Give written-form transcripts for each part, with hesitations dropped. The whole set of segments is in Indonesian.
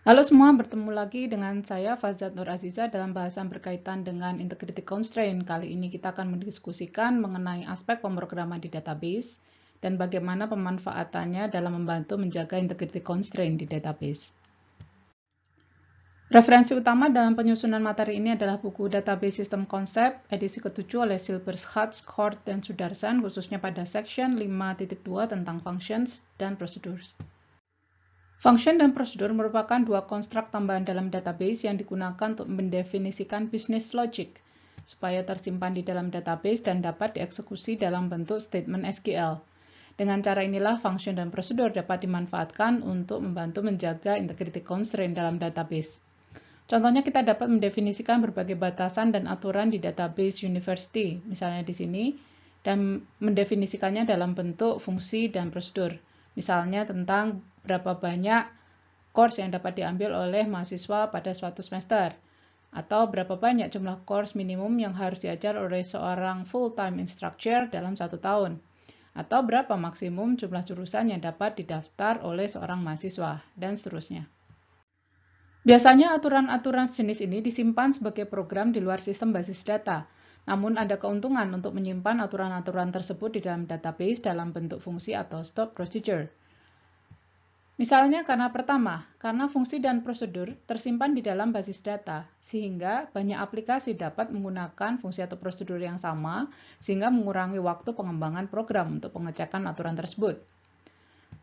Halo semua, bertemu lagi dengan saya Fazat Nur Aziza dalam bahasan berkaitan dengan integrity constraint. Kali ini kita akan mendiskusikan mengenai aspek pemrograman di database dan bagaimana pemanfaatannya dalam membantu menjaga integrity constraint di database. Referensi utama dalam penyusunan materi ini adalah buku Database System Concept edisi ke-7 oleh Silberschatz, Kort, dan Sudarsan, khususnya pada section 5.2 tentang functions dan procedures. Function dan prosedur merupakan dua konstruk tambahan dalam database yang digunakan untuk mendefinisikan business logic, supaya tersimpan di dalam database dan dapat dieksekusi dalam bentuk statement SQL. Dengan cara inilah function dan prosedur dapat dimanfaatkan untuk membantu menjaga integrity constraint dalam database. Contohnya kita dapat mendefinisikan berbagai batasan dan aturan di database university, misalnya di sini, dan mendefinisikannya dalam bentuk fungsi dan prosedur. Misalnya tentang berapa banyak course yang dapat diambil oleh mahasiswa pada suatu semester, atau berapa banyak jumlah course minimum yang harus diajar oleh seorang full-time instructor dalam 1 tahun, atau berapa maksimum jumlah jurusan yang dapat didaftar oleh seorang mahasiswa, dan seterusnya. Biasanya aturan-aturan jenis ini disimpan sebagai program di luar sistem basis data, namun ada keuntungan untuk menyimpan aturan-aturan tersebut di dalam database dalam bentuk fungsi atau stored procedure. Misalnya karena fungsi dan prosedur tersimpan di dalam basis data, sehingga banyak aplikasi dapat menggunakan fungsi atau prosedur yang sama, sehingga mengurangi waktu pengembangan program untuk pengecekan aturan tersebut.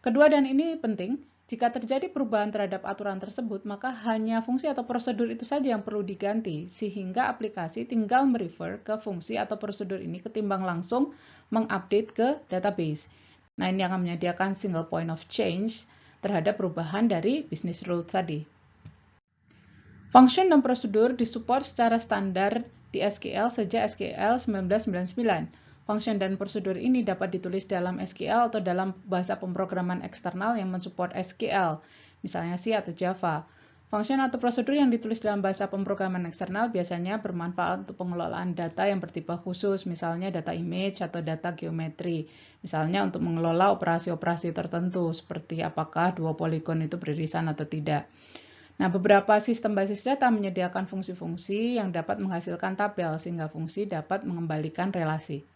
Kedua, dan ini penting, jika terjadi perubahan terhadap aturan tersebut, maka hanya fungsi atau prosedur itu saja yang perlu diganti, sehingga aplikasi tinggal merefer ke fungsi atau prosedur ini ketimbang langsung mengupdate ke database. Nah, ini akan menyediakan single point of change terhadap perubahan dari business rule tadi. Function dan prosedur disupport secara standar di SQL sejak SQL 1999. Function dan prosedur ini dapat ditulis dalam SQL atau dalam bahasa pemrograman eksternal yang mensupport SQL, misalnya C atau Java. Function atau prosedur yang ditulis dalam bahasa pemrograman eksternal biasanya bermanfaat untuk pengelolaan data yang bertipe khusus, misalnya data image atau data geometri. Misalnya untuk mengelola operasi-operasi tertentu, seperti apakah dua poligon itu beririsan atau tidak. Nah, beberapa sistem basis data menyediakan fungsi-fungsi yang dapat menghasilkan tabel, sehingga fungsi dapat mengembalikan relasi.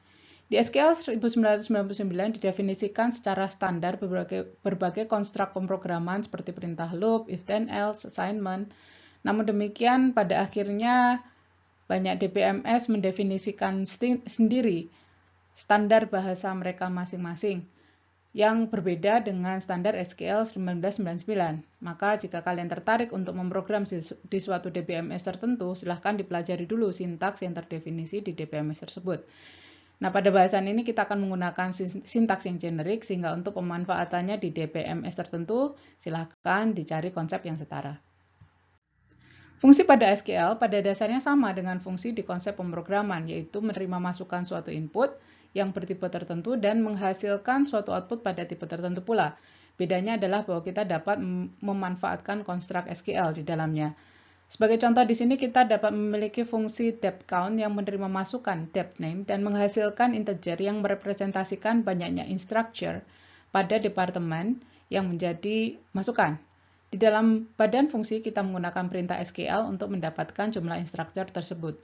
Di SQL 1999 didefinisikan secara standar berbagai konstruk pemrograman seperti perintah loop, if then else, assignment. Namun demikian, pada akhirnya banyak DBMS mendefinisikan sendiri standar bahasa mereka masing-masing yang berbeda dengan standar SQL 1999. Maka jika kalian tertarik untuk memprogram di suatu DBMS tertentu, silahkan dipelajari dulu sintaks yang terdefinisi di DBMS tersebut. Nah, pada bahasan ini kita akan menggunakan sintaks yang generik, sehingga untuk pemanfaatannya di DBMS tertentu, silahkan dicari konsep yang setara. Fungsi pada SQL pada dasarnya sama dengan fungsi di konsep pemrograman, yaitu menerima masukan suatu input yang bertipe tertentu dan menghasilkan suatu output pada tipe tertentu pula. Bedanya adalah bahwa kita dapat memanfaatkan konstruk SQL di dalamnya. Sebagai contoh di sini kita dapat memiliki fungsi depth count yang menerima masukan depth name dan menghasilkan integer yang merepresentasikan banyaknya instructor pada departemen yang menjadi masukan. Di dalam badan fungsi kita menggunakan perintah SQL untuk mendapatkan jumlah instructor tersebut.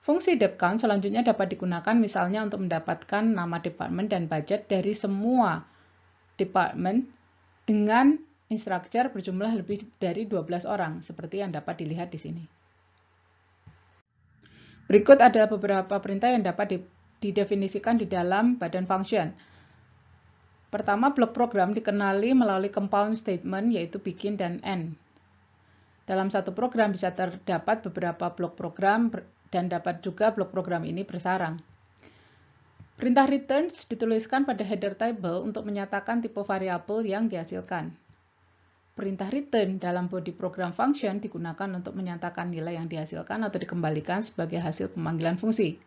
Fungsi depth count selanjutnya dapat digunakan misalnya untuk mendapatkan nama departemen dan budget dari semua departemen dengan instructor berjumlah lebih dari 12 orang, seperti yang dapat dilihat di sini. Berikut adalah beberapa perintah yang dapat didefinisikan di dalam badan function. Pertama, blok program dikenali melalui compound statement, yaitu begin dan end. Dalam satu program bisa terdapat beberapa blok program dan dapat juga blok program ini bersarang. Perintah returns dituliskan pada header table untuk menyatakan tipe variabel yang dihasilkan. Perintah return dalam body program function digunakan untuk menyatakan nilai yang dihasilkan atau dikembalikan sebagai hasil pemanggilan fungsi.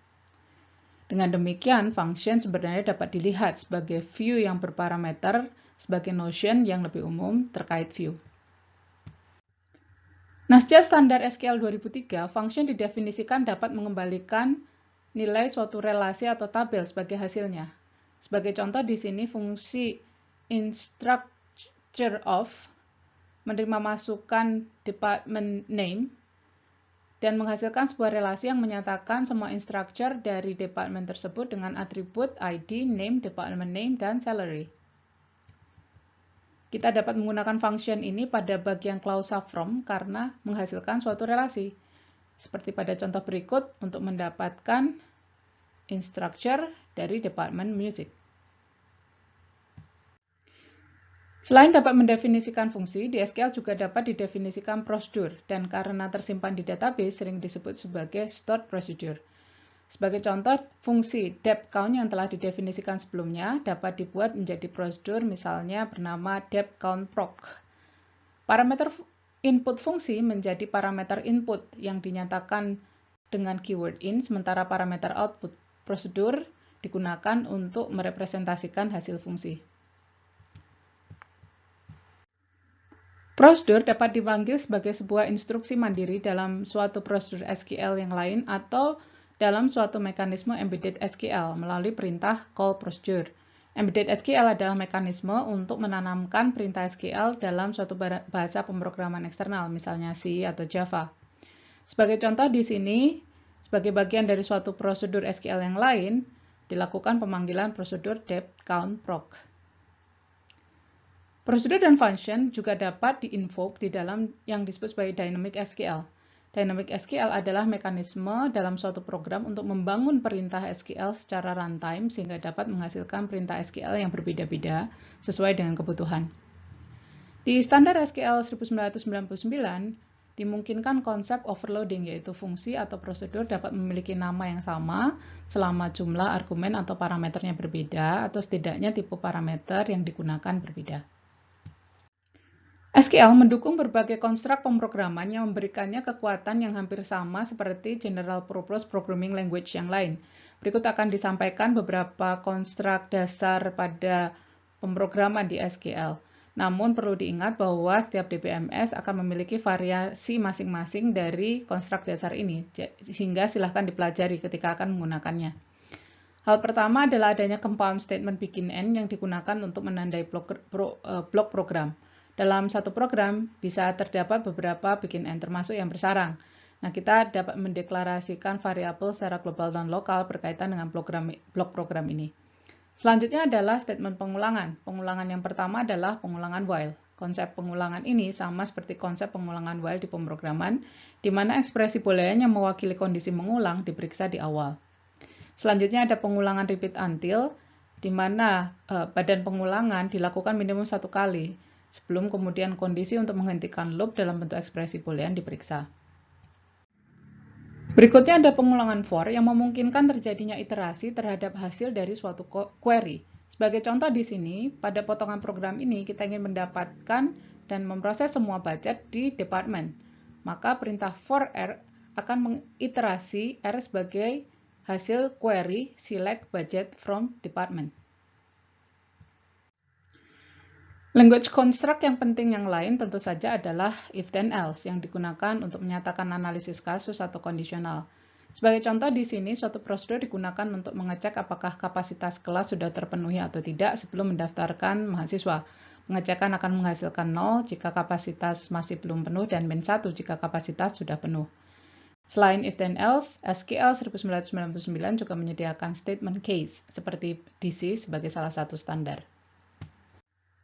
Dengan demikian, function sebenarnya dapat dilihat sebagai view yang berparameter sebagai notion yang lebih umum terkait view. Nah, sejak standar SQL 2003, function didefinisikan dapat mengembalikan nilai suatu relasi atau tabel sebagai hasilnya. Sebagai contoh di sini fungsi instructor of menerima masukan department name, dan menghasilkan sebuah relasi yang menyatakan semua instructor dari department tersebut dengan atribut ID, name, department name, dan salary. Kita dapat menggunakan function ini pada bagian klausa from karena menghasilkan suatu relasi. Seperti pada contoh berikut untuk mendapatkan instructor dari department music. Selain dapat mendefinisikan fungsi, di SQL juga dapat didefinisikan prosedur, dan karena tersimpan di database sering disebut sebagai stored procedure. Sebagai contoh, fungsi dep count yang telah didefinisikan sebelumnya dapat dibuat menjadi prosedur, misalnya bernama dep count proc. Parameter input fungsi menjadi parameter input yang dinyatakan dengan keyword in, sementara parameter output prosedur digunakan untuk merepresentasikan hasil fungsi. Prosedur dapat dipanggil sebagai sebuah instruksi mandiri dalam suatu prosedur SQL yang lain atau dalam suatu mekanisme embedded SQL melalui perintah call procedure. Embedded SQL adalah mekanisme untuk menanamkan perintah SQL dalam suatu bahasa pemrograman eksternal, misalnya C atau Java. Sebagai contoh di sini, sebagai bagian dari suatu prosedur SQL yang lain, dilakukan pemanggilan prosedur dep count proc. Prosedur dan function juga dapat di-invoke di dalam yang disebut sebagai dynamic SQL. Dynamic SQL adalah mekanisme dalam suatu program untuk membangun perintah SQL secara runtime sehingga dapat menghasilkan perintah SQL yang berbeda-beda sesuai dengan kebutuhan. Di standar SQL 1999, dimungkinkan konsep overloading, yaitu fungsi atau prosedur dapat memiliki nama yang sama selama jumlah argumen atau parameternya berbeda atau setidaknya tipe parameter yang digunakan berbeda. SQL mendukung berbagai konstruk pemrograman yang memberikannya kekuatan yang hampir sama seperti general purpose programming language yang lain. Berikut akan disampaikan beberapa konstruk dasar pada pemrograman di SQL. Namun perlu diingat bahwa setiap DBMS akan memiliki variasi masing-masing dari konstruk dasar ini, sehingga silahkan dipelajari ketika akan menggunakannya. Hal pertama adalah adanya compound statement begin end yang digunakan untuk menandai blok program. Dalam satu program bisa terdapat beberapa begin end termasuk yang bersarang. Nah, kita dapat mendeklarasikan variabel secara global dan lokal berkaitan dengan blok program ini. Selanjutnya adalah statement pengulangan. Pengulangan yang pertama adalah pengulangan while. Konsep pengulangan ini sama seperti konsep pengulangan while di pemrograman, di mana ekspresi boolean yang mewakili kondisi mengulang diperiksa di awal. Selanjutnya ada pengulangan repeat until, di mana badan pengulangan dilakukan minimum satu kali, sebelum kemudian kondisi untuk menghentikan loop dalam bentuk ekspresi boolean diperiksa. Berikutnya ada pengulangan for yang memungkinkan terjadinya iterasi terhadap hasil dari suatu query. Sebagai contoh di sini, pada potongan program ini kita ingin mendapatkan dan memproses semua budget di department. Maka perintah for R akan mengiterasi R sebagai hasil query select budget from department. Language construct yang penting yang lain tentu saja adalah if then else yang digunakan untuk menyatakan analisis kasus atau kondisional. Sebagai contoh di sini, suatu prosedur digunakan untuk mengecek apakah kapasitas kelas sudah terpenuhi atau tidak sebelum mendaftarkan mahasiswa. Pengecekan akan menghasilkan 0 jika kapasitas masih belum penuh dan min 1 jika kapasitas sudah penuh. Selain if then else, SQL 1999 juga menyediakan statement case seperti DC sebagai salah satu standar.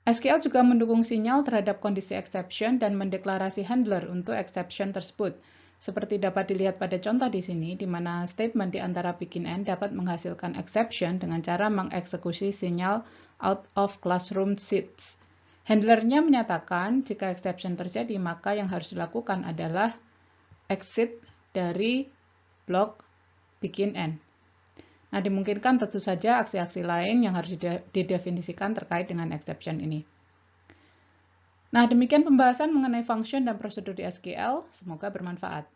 SQL juga mendukung sinyal terhadap kondisi exception dan mendeklarasi handler untuk exception tersebut. Seperti dapat dilihat pada contoh di sini, di mana statement di antara begin end dapat menghasilkan exception dengan cara mengeksekusi sinyal out of classroom seats. Handlernya menyatakan jika exception terjadi, maka yang harus dilakukan adalah exit dari blok begin end. Nah, dimungkinkan tentu saja aksi-aksi lain yang harus didefinisikan terkait dengan exception ini. Nah, demikian pembahasan mengenai function dan prosedur di SQL. Semoga bermanfaat.